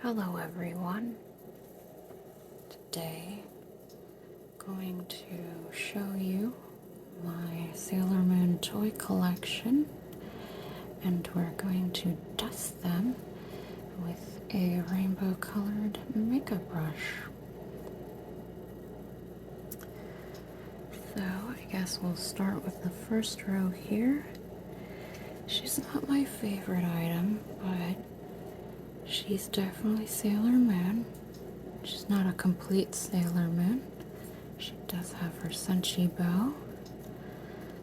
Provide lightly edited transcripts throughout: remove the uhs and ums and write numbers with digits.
Hello everyone. Today I'm going to show you my Sailor Moon toy collection, and we're going to dust them with a rainbow colored makeup brush. So I guess we'll start with the first row here. She's not my favorite item, but she's definitely Sailor Moon. She's not a complete Sailor Moon. She does have her Senshi bow.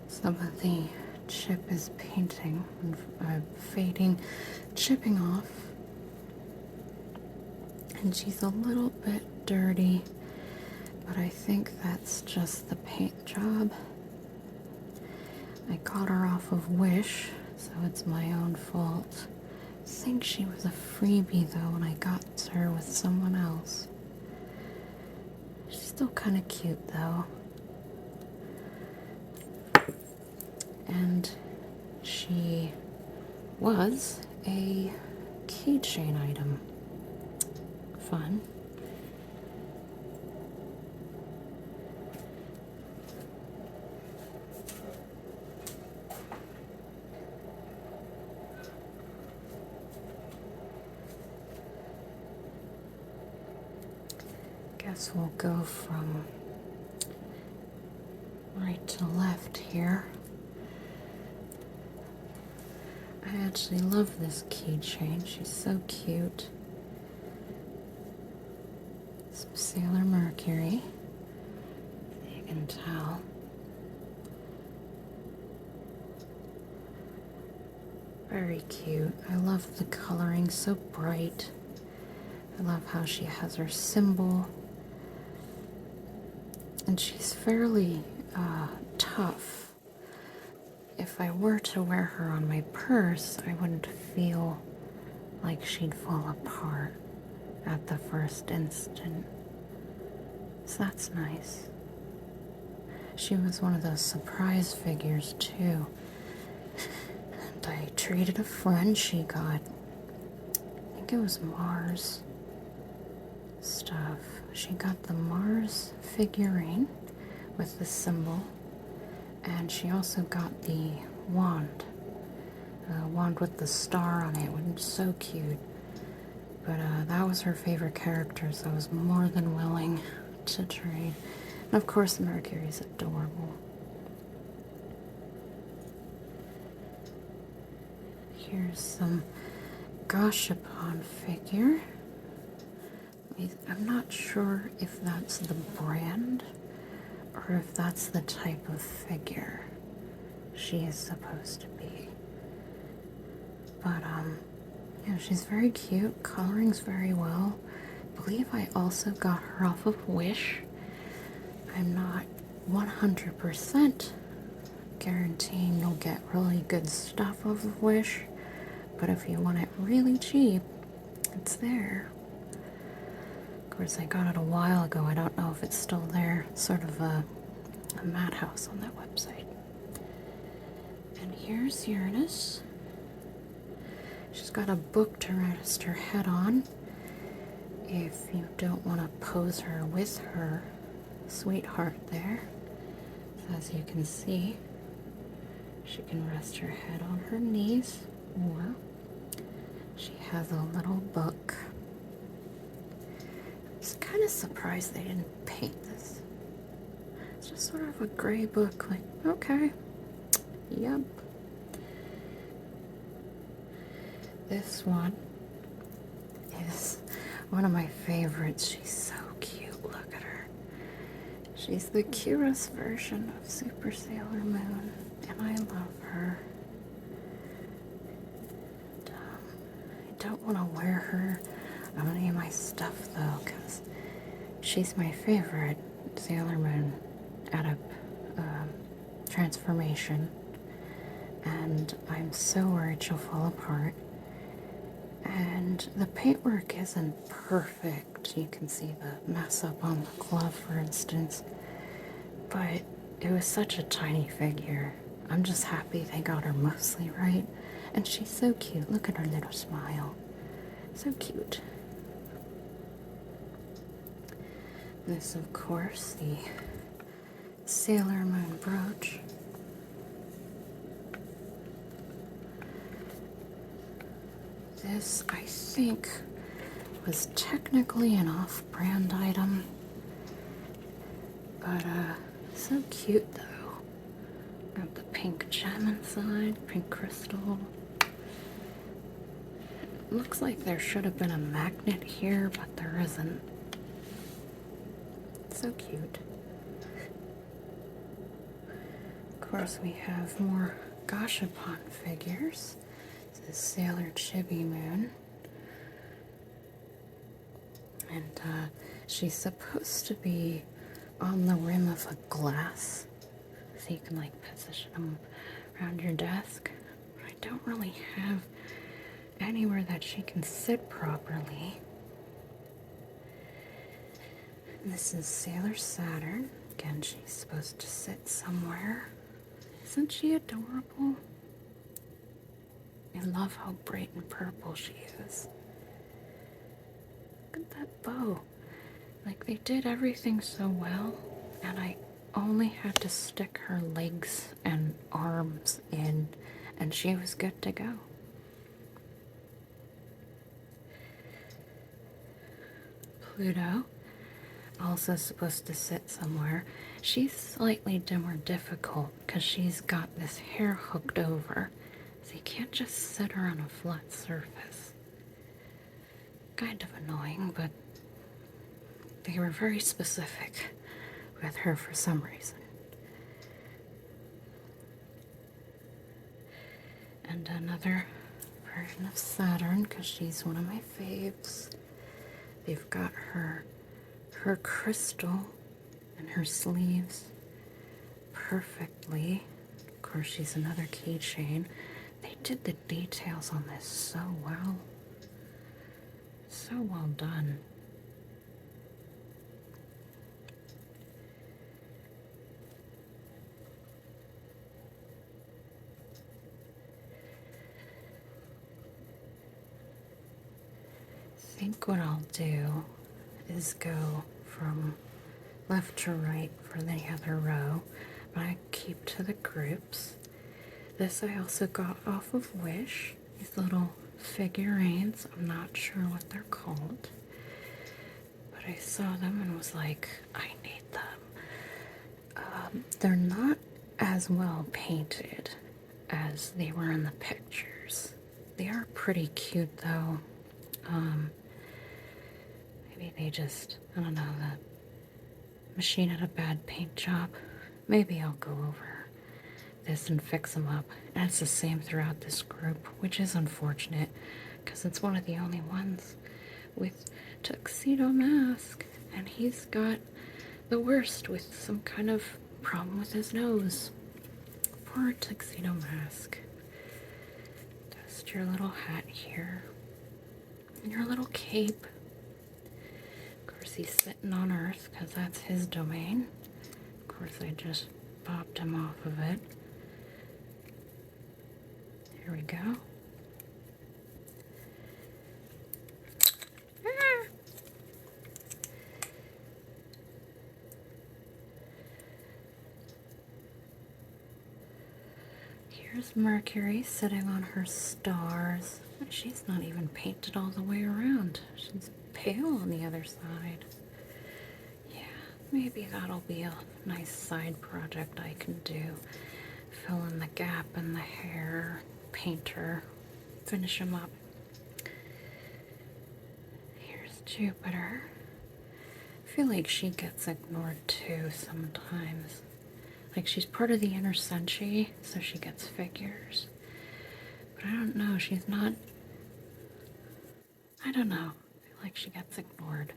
Some of the chip is painting and fading, chipping off. And she's a little bit dirty, but I think that's just the paint job. I got her off of Wish, so it's my own fault. I think she was a freebie though when I got her with someone else. She's still kind of cute though. And she was a keychain item. Fun. Guess we'll go from right to left here. I actually love this keychain. She's so cute. Some Sailor Mercury. You can tell. Very cute. I love the coloring, so bright. I love how she has her symbol. And she's fairly tough. If I were to wear her on my purse, I wouldn't feel like she'd fall apart at the first instant. So that's nice. She was one of those surprise figures too. And I treated a friend, she got, I think it was Mars stuff. She got the Mars figurine with the symbol, and she also got the wand with the star on it, which was so cute. But that was her favorite character, so I was more than willing to trade. And of course, Mercury's adorable. Here's some Gashapon figure. I'm not sure if that's the brand or if that's the type of figure she is supposed to be. But yeah, she's very cute. Coloring's very well. I believe I also got her off of Wish. I'm not 100% guaranteeing you'll get really good stuff off of Wish, but if you want it really cheap, it's there. Of course, I got it a while ago. I don't know if it's still there. It's sort of a madhouse on that website. And here's Uranus. She's got a book to rest her head on. If you don't want to pose her with her sweetheart there, as you can see, she can rest her head on her knees, or she has a little book. I was kind of surprised they didn't paint this. It's just sort of a gray book, like, okay, yep. This one is one of my favorites. She's so cute. Look at her. She's the cutest version of Super Sailor Moon, and I love her. I don't want to wear her on any of my stuff though, because she's my favorite Sailor Moon transformation, and I'm so worried she'll fall apart. And the paintwork isn't perfect. You can see the mess up on the glove, for instance. But it was such a tiny figure. I'm just happy they got her mostly right. And she's so cute. Look at her little smile. So cute. This, of course, the Sailor Moon brooch. This, I think, was technically an off-brand item, but so cute though. Got the pink gem inside, pink crystal. It looks like there should have been a magnet here, but there isn't. So cute. Of course, we have more Gashapon figures. This is Sailor Chibi Moon. And she's supposed to be on the rim of a glass, so you can like position them around your desk. But I don't really have anywhere that she can sit properly. And this is Sailor Saturn. Again, she's supposed to sit somewhere. Isn't she adorable? I love how bright and purple she is. Look at that bow. Like, they did everything so well, and I only had to stick her legs and arms in, and she was good to go. Pluto, also supposed to sit somewhere. She's slightly more difficult because she's got this hair hooked over, so you can't just sit her on a flat surface. Kind of annoying, but they were very specific with her for some reason. And another version of Saturn, because she's one of my faves. They've got her crystal and her sleeves perfectly. Of course, she's another keychain. They did the details on this so well. So well done. I think what I'll do is go from left to right for the other row, but I keep to the groups. This I also got off of Wish. These little figurines, I'm not sure what they're called, but I saw them and was like, I need them. They're not as well painted as they were in the pictures. They are pretty cute though. Maybe they just, I don't know, the machine had a bad paint job. Maybe I'll go over this and fix them up. And it's the same throughout this group, which is unfortunate because it's one of the only ones with tuxedo mask, and he's got the worst with some kind of problem with his nose. Poor tuxedo mask. Just your little hat here and your little cape. Of course, he's sitting on Earth because that's his domain. Of course, I just popped him off of it. Here we go. Ah. Here's Mercury sitting on her stars. She's not even painted all the way around. She's pale on the other side. Yeah, maybe that'll be a nice side project I can do. Fill in the gap in the hair, paint her, finish him up. Here's Jupiter. I feel like she gets ignored too sometimes. Like, she's part of the inner senshi, so she gets figures. But I don't know, she's not... I don't know. I feel like she gets ignored.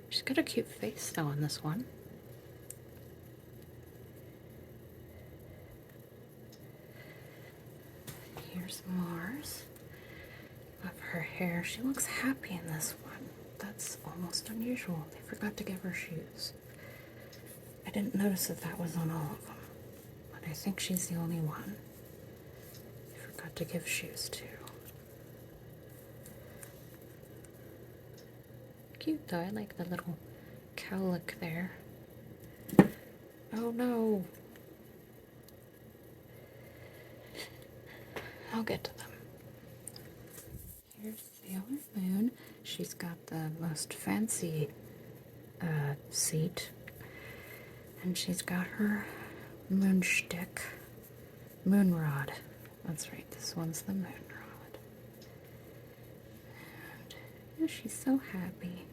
She's got a cute face, though, in this one. Here's Mars. Love her hair. She looks happy in this one. That's almost unusual. They forgot to give her shoes. I didn't notice that that was on all of them, but I think she's the only one they forgot to give shoes to. cute though. I like the little cowlick there. Oh no. I'll get to them. Here's Sailor Moon. She's got the most fancy seat. And she's got her moonstick. Moonrod. That's right, this one's the moonrod. And oh, she's so happy.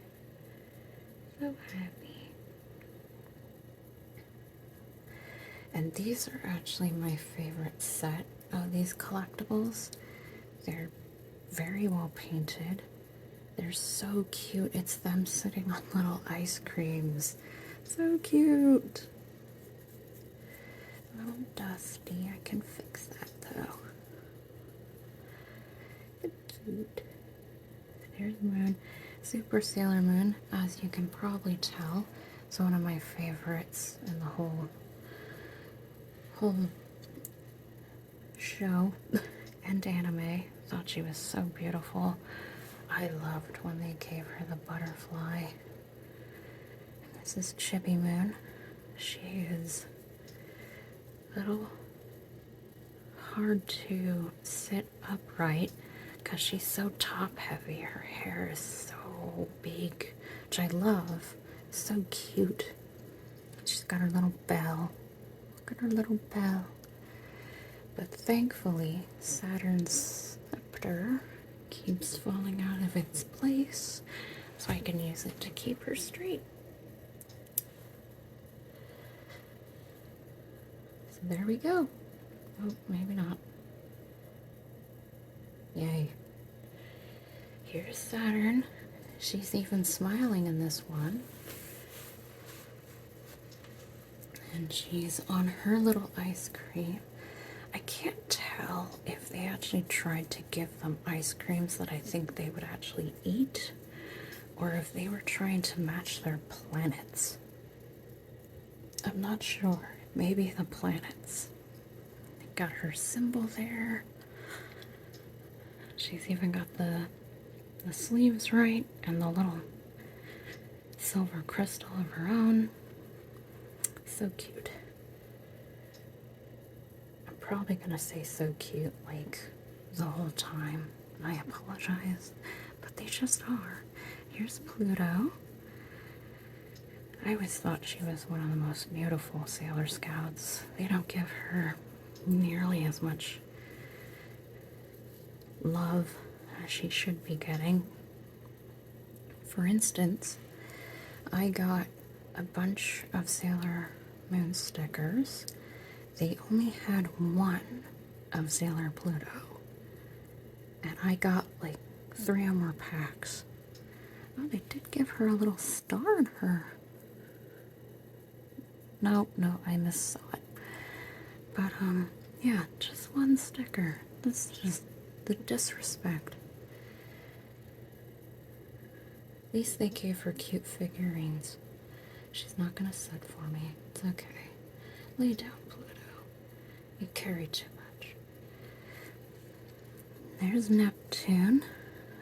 So happy. And these are actually my favorite set of these collectibles. They're very well painted. They're so cute. It's them sitting on little ice creams. So cute. A little dusty. I can fix that though. It's cute. There's Moon. Super Sailor Moon, as you can probably tell, is one of my favorites in the whole show and anime. Thought she was so beautiful. I loved when they gave her the butterfly. And this is Chibi Moon. She is a little hard to sit upright because she's so top heavy. Her hair is so big, which I love. So cute. She's got her little bell. Look at her little bell. But thankfully, Saturn's scepter keeps falling out of its place, so I can use it to keep her straight. So there we go. Oh, maybe not. Yay. Here's Saturn. She's even smiling in this one. And she's on her little ice cream. I can't tell if they actually tried to give them ice creams that I think they would actually eat, or if they were trying to match their planets. I'm not sure. Maybe the planets. Got her symbol there. She's even got the sleeves right and the little silver crystal of her own. So cute. I'm probably gonna say so cute like the whole time. I apologize, but they just are. Here's Pluto. I always thought she was one of the most beautiful Sailor Scouts. They don't give her nearly as much love as she should be getting. For instance, I got a bunch of Sailor Moon stickers. They only had one of Sailor Pluto, and I got like 3 or more packs. Oh, they did give her a little star in her. No, I missaw it. But, yeah, just one sticker. That's just the disrespect. At least they gave her cute figurines. She's not gonna sit for me. It's okay. Lay down, Pluto. You carry too much. There's Neptune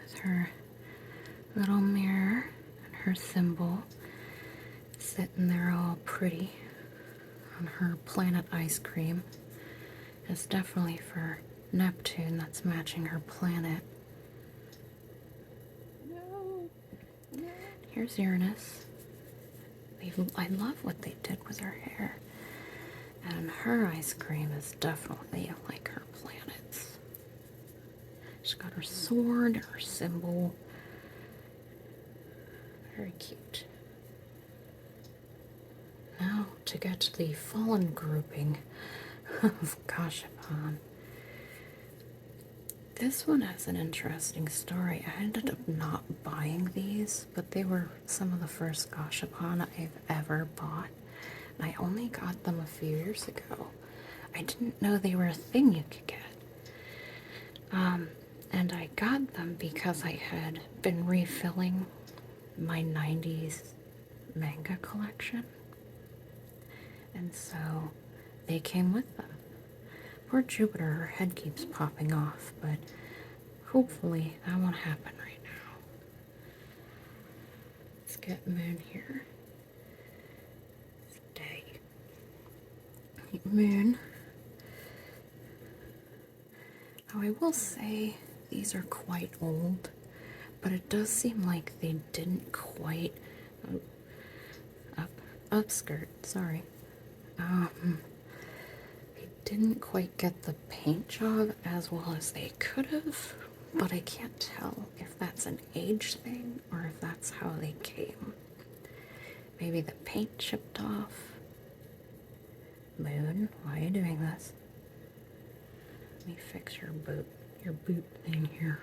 with her little mirror and her symbol sitting there all pretty on her planet ice cream. It's definitely for Neptune. That's matching her planet. No. Here's Uranus. I love what they did with her hair. And her ice cream is definitely like her planets. She's got her sword, her symbol. Very cute. Now to get to the fallen grouping of Gashapon. This one has an interesting story. I ended up not buying these, but they were some of the first Gashapon I've ever bought. And I only got them a few years ago. I didn't know they were a thing you could get. And I got them because I had been refilling my 90s manga collection. And so they came with them. Poor Jupiter, her head keeps popping off, but hopefully that won't happen right get Moon here. Stay. Moon. Now I will say these are quite old, but it does seem like they didn't quite upskirt, sorry. They didn't quite get the paint job as well as they could have, but I can't tell if that's an age thing or if that's how they came. Maybe the paint chipped off. Moon, why are you doing this? Let me fix your boot thing here.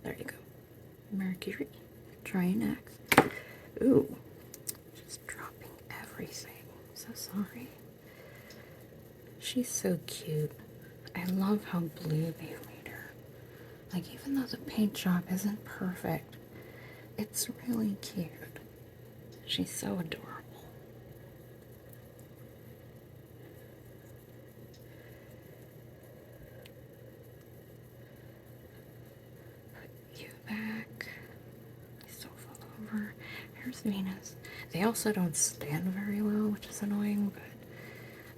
There you go. Mercury, try next. Ooh, just dropping everything. So sorry. She's so cute. I love how blue they've made her. Like, even though the paint job isn't perfect, it's really cute. She's so adorable. Put you back. Still fall over. Here's Venus. They also don't stand very well, which is annoying, but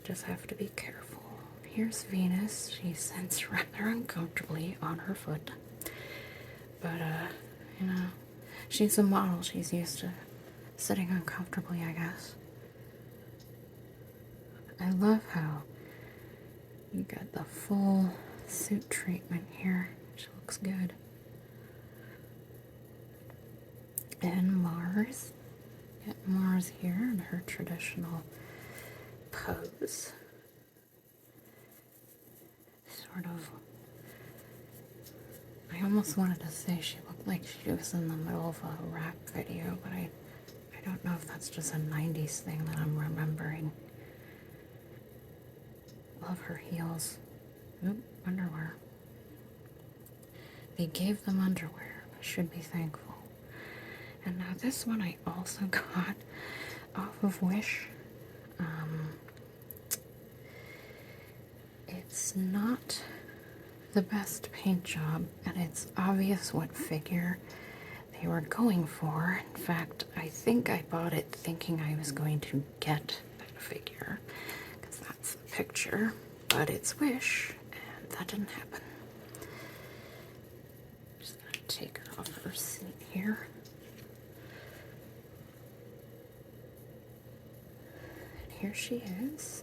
just have to be careful. Here's Venus. She sits rather uncomfortably on her foot. But, you know, she's a model. She's used to sitting uncomfortably, I guess. I love how you got the full suit treatment here. She looks good. And Mars. Get Mars here in her traditional pose. Sort of. I almost wanted to say she looked like she was in the middle of a rap video, but I don't know if that's just a 90s thing that I'm remembering. Love her heels. Oop, underwear. They gave them underwear. I should be thankful. And now this one I also got off of Wish. It's not the best paint job, and it's obvious what figure they were going for. In fact, I think I bought it thinking I was going to get that figure, because that's the picture, but it's Wish, and that didn't happen. Just gonna take her off her seat here. And here she is,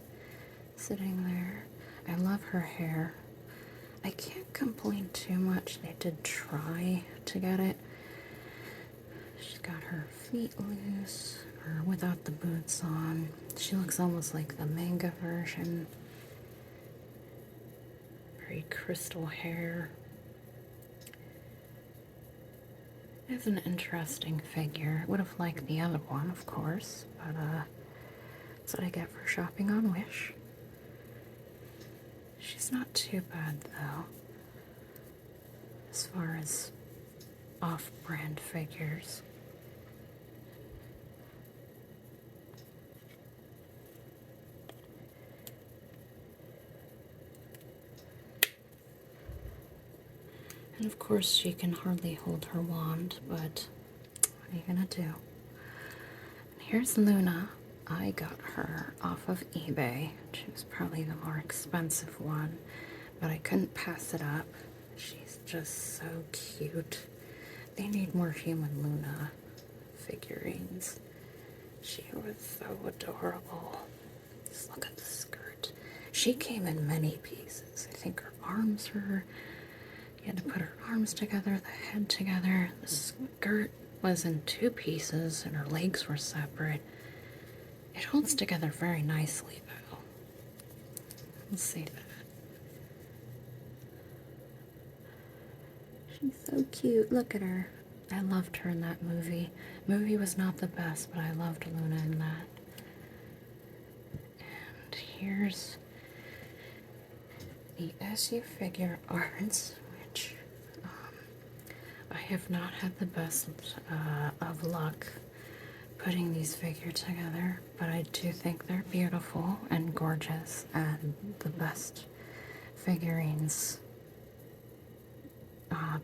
sitting there. I love her hair. I can't complain too much. They did try to get it. She's got her feet loose, or without the boots on. She looks almost like the manga version. Very crystal hair. It's an interesting figure. Would have liked the other one, of course, but that's what I get for shopping on Wish. She's not too bad, though, as far as off-brand figures. And of course, she can hardly hold her wand, but what are you gonna do? And here's Luna. I got her off of eBay. She was probably the more expensive one, but I couldn't pass it up. She's just so cute. They need more human Luna figurines. She was so adorable. Just look at the skirt. She came in many pieces. I think her arms were... You had to put her arms together, the head together. The skirt was in 2 pieces, and her legs were separate. It holds together very nicely, though. Let's see that. She's so cute. Look at her. I loved her in that movie. Movie was not the best, but I loved Luna in that. And here's the SU figure arts, which I have not had the best of luck putting these figures together, but I do think they're beautiful and gorgeous and the best figurines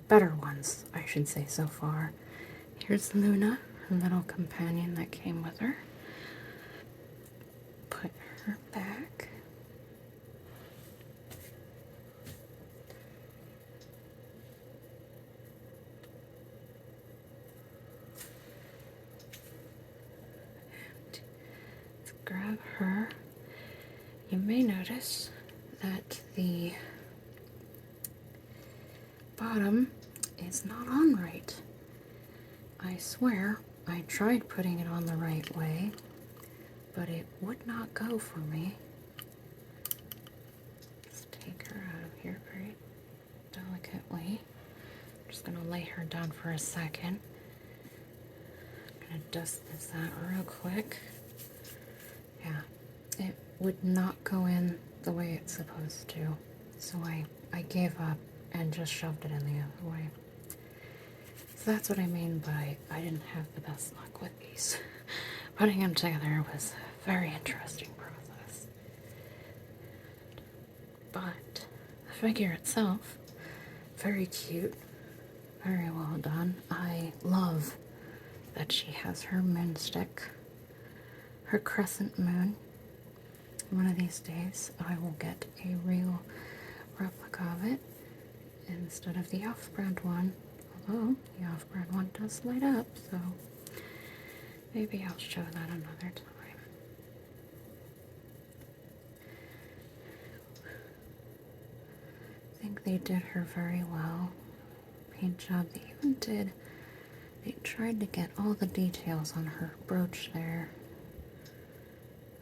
better ones, I should say, so far. Here's Luna, her little companion that came with her. Put her back. Let's grab her. You may notice that the bottom is not on right. I swear I tried putting it on the right way, but it would not go for me. Let's take her out of here very delicately. I'm just going to lay her down for a second. I'm going to dust this out real quick. Yeah, it would not go in the way it's supposed to, so I gave up and just shoved it in the other way. So that's what I mean by I didn't have the best luck with these. Putting them together was a very interesting process. But the figure itself, very cute, very well done. I love that she has her moonstick, her crescent moon. One of these days I will get a real replica of it instead of the off-brand one. Although the off-brand one does light up, so maybe I'll show that another time. I think they did her very well. Paint job. They tried to get all the details on her brooch there.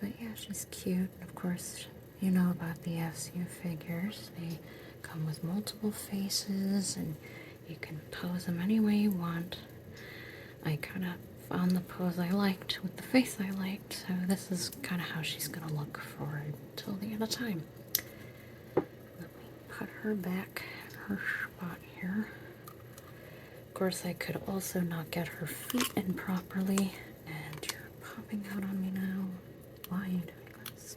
But yeah, she's cute. Of course, you know about the FCU figures. They come with multiple faces, and you can pose them any way you want. I kind of found the pose I liked with the face I liked, so this is kind of how she's going to look for until the end of time. Let me put her back in her spot here. Of course, I could also not get her feet in properly, and you're popping out on me now. Why are you doing this?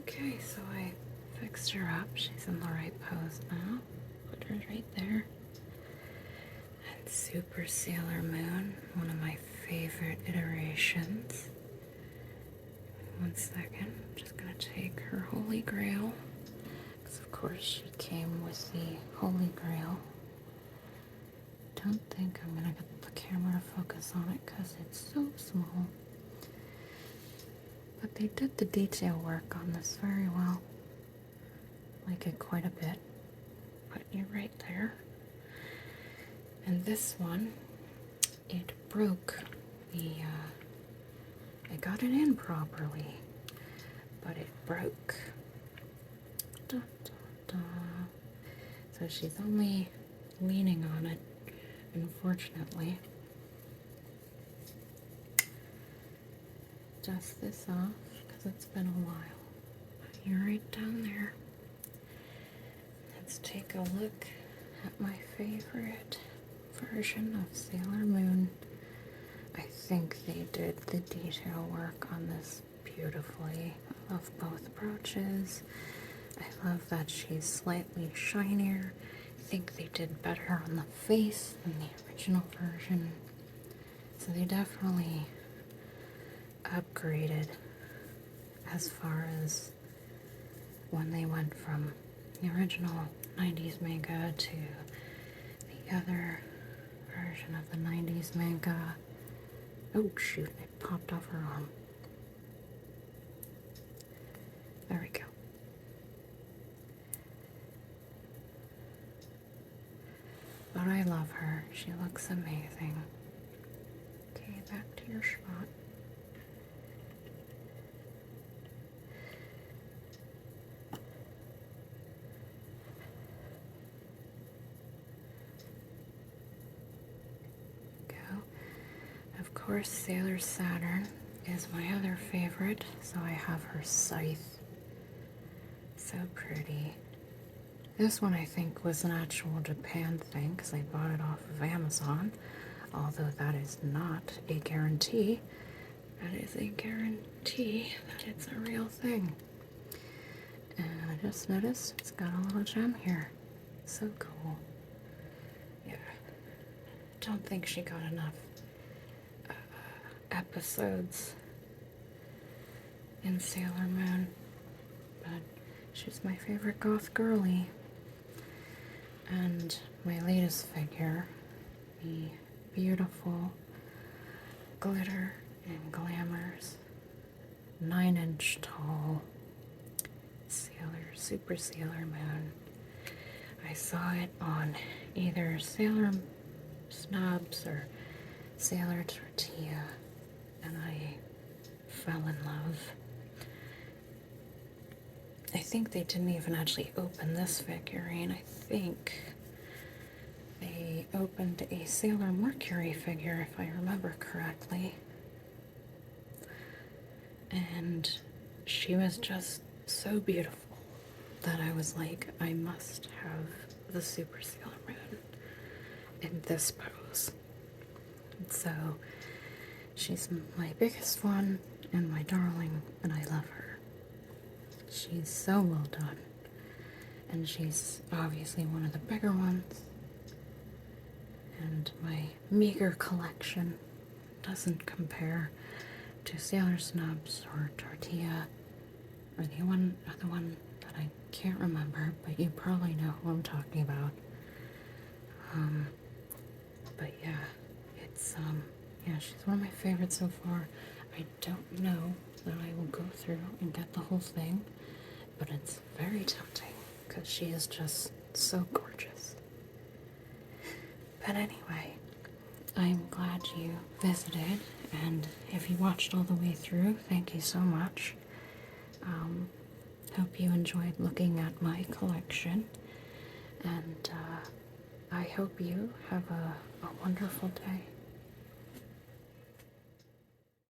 Okay, so I fixed her up. She's in the right pose now. Put her right there. And Super Sailor Moon, one of my favorite iterations. One second, I'm just gonna take her Holy Grail. Because of course she came with the Holy Grail. Don't think I'm gonna get the camera to focus on it because it's so small. But they did the detail work on this very well. Like it quite a bit. Put you right there. And this one, it broke the, I got it in properly, but it broke. Da, da, da. So she's only leaning on it, unfortunately. Dust this off, because it's been a while. Put you right down there. Let's take a look at my favorite version of Sailor Moon. I think they did the detail work on this beautifully. I love both brooches. I love that she's slightly shinier. I think they did better on the face than the original version. So they definitely upgraded as far as when they went from the original 90s manga to the other version of the 90s manga. Oh shoot, it popped off her arm. There we go. But I love her. She looks amazing. Okay, back to your spot. Of course, Sailor Saturn is my other favorite, so I have her scythe. So pretty. This one I think was an actual Japan thing because I bought it off of Amazon, although that is not a guarantee. That is a guarantee that it's a real thing. And I just noticed it's got a little gem here. So cool. Yeah. Don't think she got enough episodes in Sailor Moon, but she's my favorite goth girly. And my latest figure, the beautiful glitter and glamours 9-inch tall Super Sailor Moon. I saw it on either Sailor Snubs or Sailor Tortilla, and I fell in love. I think they didn't even actually open this figurine. I think they opened a Sailor Mercury figure, if I remember correctly. And she was just so beautiful that I was like, I must have the Super Sailor Moon in this pose. So she's my biggest one and my darling, and I love her. She's so well done, and she's obviously one of the bigger ones, and my meager collection doesn't compare to Sailor Snubs or Tortilla or the other one that I can't remember, but you probably know who I'm talking about. But yeah, it's yeah, she's one of my favorites so far. I don't know that I will go through and get the whole thing, but it's very tempting because she is just so gorgeous. But anyway, I'm glad you visited, and if you watched all the way through, thank you so much. Hope you enjoyed looking at my collection, and I hope you have a wonderful day.